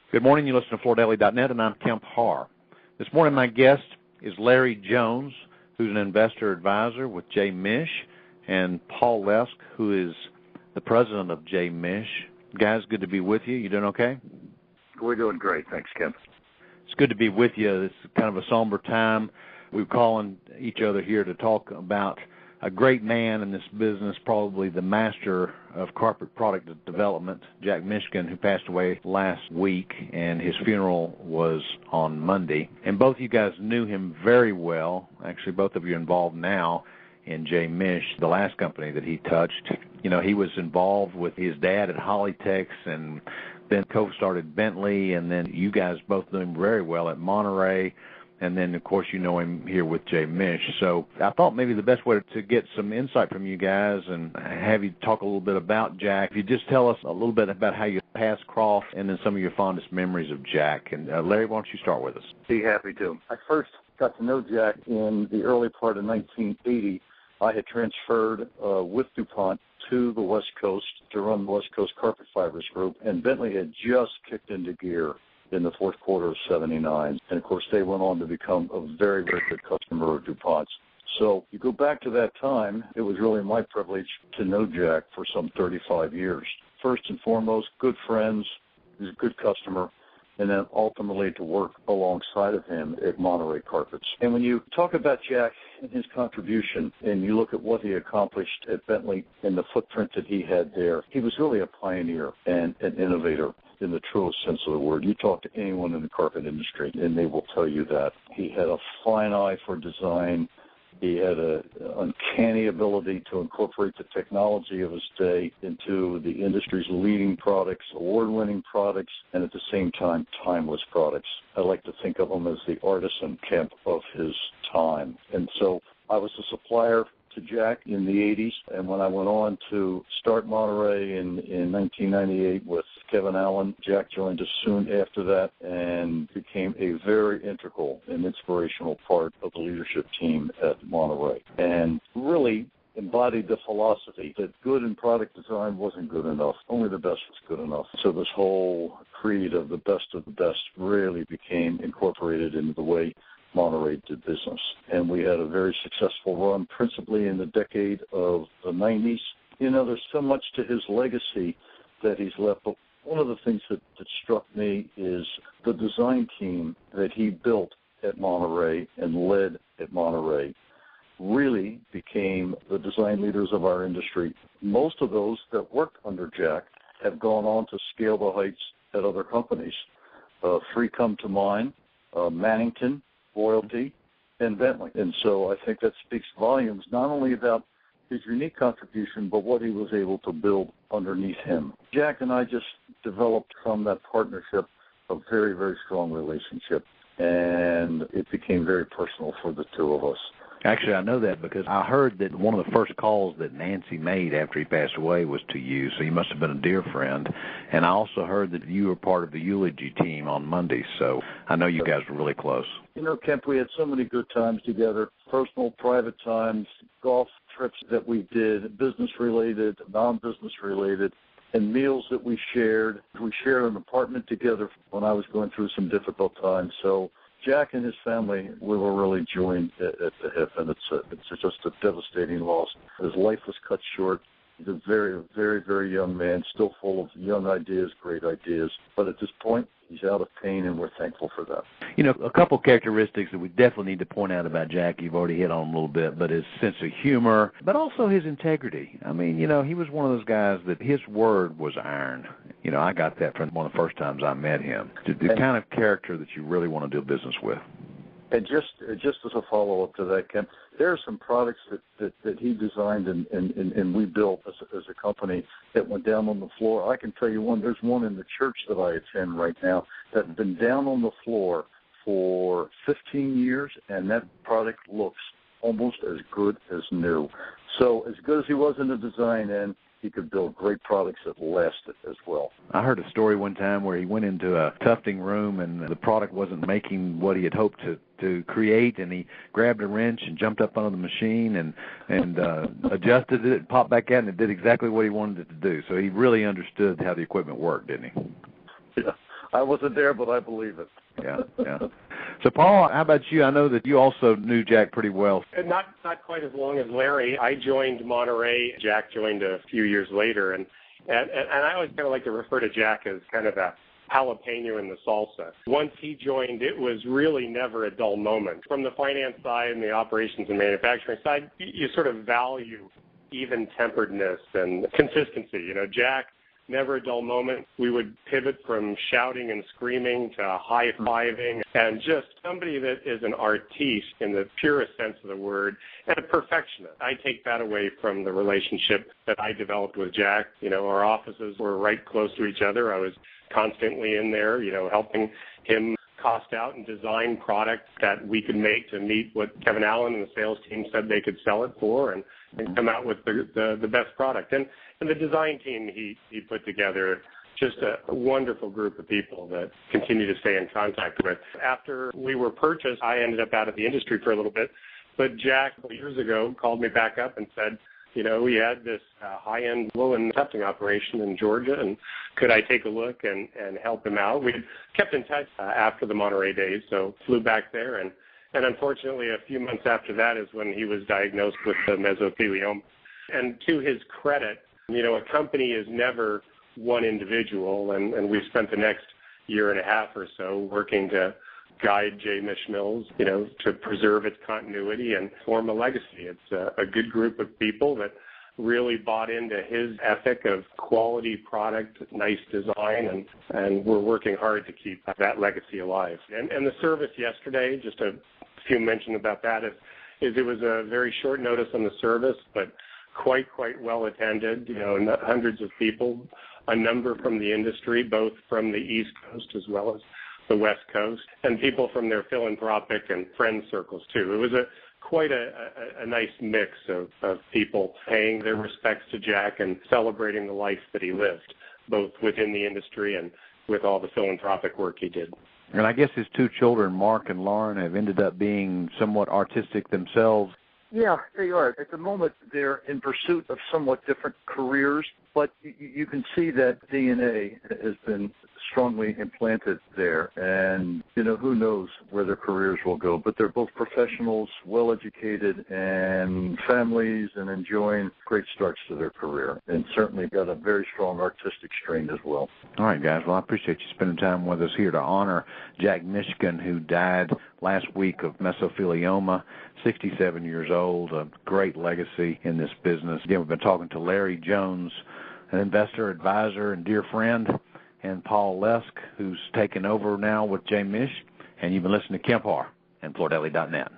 Good morning. You listen to FloorDaily.net, and I'm Kemp Harr. This morning, my guest is Larry Jones, who's an investor advisor with J-Mish, and Paul Lieske, who is the president of J-Mish. Guys, good to be with you. You doing okay? We're doing great. Thanks, Kemp. It's good to be with you. It's kind of a somber time. We're calling each other here to talk about a great man in this business, probably the master of carpet product development, Jack Mishkin, who passed away last week, and his funeral was on Monday. And both of you guys knew him very well. Actually, both of you are involved now in J-Mish, the last company that he touched. You know, he was involved with his dad at Hollytex and then co-started Bentley, and then you guys both knew him very well at Monterey. And then, of course, you know him here with J-Mish. So I thought maybe the best way to get some insight from you guys and have you talk a little bit about Jack, if you just tell us a little bit about how you pass crossed and then some of your fondest memories of Jack. And Larry, why don't you start with us? Be happy to. I first got to know Jack in the early part of 1980. I had transferred with DuPont to the West Coast to run the West Coast Carpet Fibers Group, and Bentley had just kicked into gear in the fourth quarter of 79. And, of course, they went on to become a very, very good customer of DuPont's. So you go back to that time, it was really my privilege to know Jack for some 35 years. First and foremost, good friends, he's a good customer, and then ultimately to work alongside of him at Monterey Carpets. And when you talk about Jack and his contribution, and you look at what he accomplished at Bentley and the footprint that he had there, he was really a pioneer and an innovator in the truest sense of the word. You talk to anyone in the carpet industry, and they will tell you that. He had a fine eye for design. He had an uncanny ability to incorporate the technology of his day into the industry's leading products, award-winning products, and at the same time, timeless products. I like to think of him as the artisan camp of his time. And so I was a supplier to Jack in the 80s, and when I went on to start Monterey in 1998 with Kevin Allen, Jack joined us soon after that and became a very integral and inspirational part of the leadership team at Monterey, and really embodied the philosophy that good in product design wasn't good enough. Only the best was good enough. So this whole creed of the best really became incorporated into the way Monterey did business. And we had a very successful run, principally in the decade of the 90s. You know, there's so much to his legacy that he's left. But one of the things that struck me is the design team that he built at Monterey and led at Monterey really became the design leaders of our industry. Most of those that worked under Jack have gone on to scale the heights at other companies. Three come to mind, Mannington, Loyalty, and Bentley. And so I think that speaks volumes not only about his unique contribution, but what he was able to build underneath him. Jack and I just developed from that partnership a very, very strong relationship, and it became very personal for the two of us. Actually, I know that because I heard that one of the first calls that Nancy made after he passed away was to you, so you must have been a dear friend. And I also heard that you were part of the eulogy team on Monday, so I know you guys were really close. You know, Kemp, we had so many good times together, personal, private times, golf trips that we did, business-related, non-business-related, and meals that we shared. We shared an apartment together when I was going through some difficult times. So Jack and his family, we were really joined at the hip, and it's just a devastating loss. His life was cut short. He's a very, very, very young man, still full of young ideas, great ideas. But at this point, he's out of pain, and we're thankful for that. You know, a couple characteristics that we definitely need to point out about Jack, you've already hit on a little bit, but his sense of humor, but also his integrity. I mean, you know, he was one of those guys that his word was iron. You know, I got that from one of the first times I met him. The kind of character that you really want to do business with. And just as a follow-up to that, Ken, there are some products that he designed and we built as a company that went down on the floor. I can tell you one. There's one in the church that I attend right now that's been down on the floor for 15 years, and that product looks almost as good as new. So as good as he was in the design end, he could build great products that lasted as well. I heard a story one time where he went into a tufting room and the product wasn't making what he had hoped to create, and he grabbed a wrench and jumped up onto the machine and adjusted it and popped back out, and it did exactly what he wanted it to do. So he really understood how the equipment worked, didn't he? Yeah, I wasn't there, but I believe it. Yeah, yeah. So, Paul, how about you? I know that you also knew Jack pretty well. Not quite as long as Larry. I joined Monterey. Jack joined a few years later, and I always kind of like to refer to Jack as kind of a jalapeno in the salsa. Once he joined, it was really never a dull moment. From the finance side and the operations and manufacturing side, you sort of value even-temperedness and consistency. You know, Jack, never a dull moment. We would pivot from shouting and screaming to high-fiving, and just somebody that is an artiste in the purest sense of the word, and a perfectionist. I take that away from the relationship that I developed with Jack. You know, our offices were right close to each other. I was constantly in there, you know, helping him cost out and design product that we could make to meet what Kevin Allen and the sales team said they could sell it for, and come out with the best product. And the design team he put together, just a wonderful group of people that continue to stay in contact with. After we were purchased, I ended up out of the industry for a little bit, but Jack, years ago, called me back up and said, you know, we had this high-end woolen testing operation in Georgia, and could I take a look and help him out? We kept in touch after the Monterey days, so flew back there, and unfortunately a few months after that is when he was diagnosed with the mesothelioma. And to his credit, you know, a company is never one individual, and we've spent the next year and a half or so working to guide J-Mish Mills, you know, to preserve its continuity and form a legacy. It's a good group of people that really bought into his ethic of quality product, nice design, and we're working hard to keep that legacy alive. And the service yesterday, just a few mention about that, is it was a very short notice on the service, but quite well attended, you know, and hundreds of people, a number from the industry, both from the East Coast as well as the West Coast, and people from their philanthropic and friend circles too. It was quite a nice mix of people paying their respects to Jack and celebrating the life that he lived, both within the industry and with all the philanthropic work he did. And I guess his two children, Mark and Lauren, have ended up being somewhat artistic themselves. Yeah, they are. At the moment, they're in pursuit of somewhat different careers, but you can see that DNA has been strongly implanted there, and, you know, who knows where their careers will go. But they're both professionals, well-educated, and families, and enjoying great starts to their career, and certainly got a very strong artistic strain as well. All right, guys. Well, I appreciate you spending time with us here to honor Jack Mishkin, who died last week of mesothelioma, 67 years old, a great legacy in this business. Again, we've been talking to Larry Jones, an investor, advisor, and dear friend, and Paul Lieske, who's taken over now with J-Mish, and you've been listening to Kemp Harr and FloorDaily.net.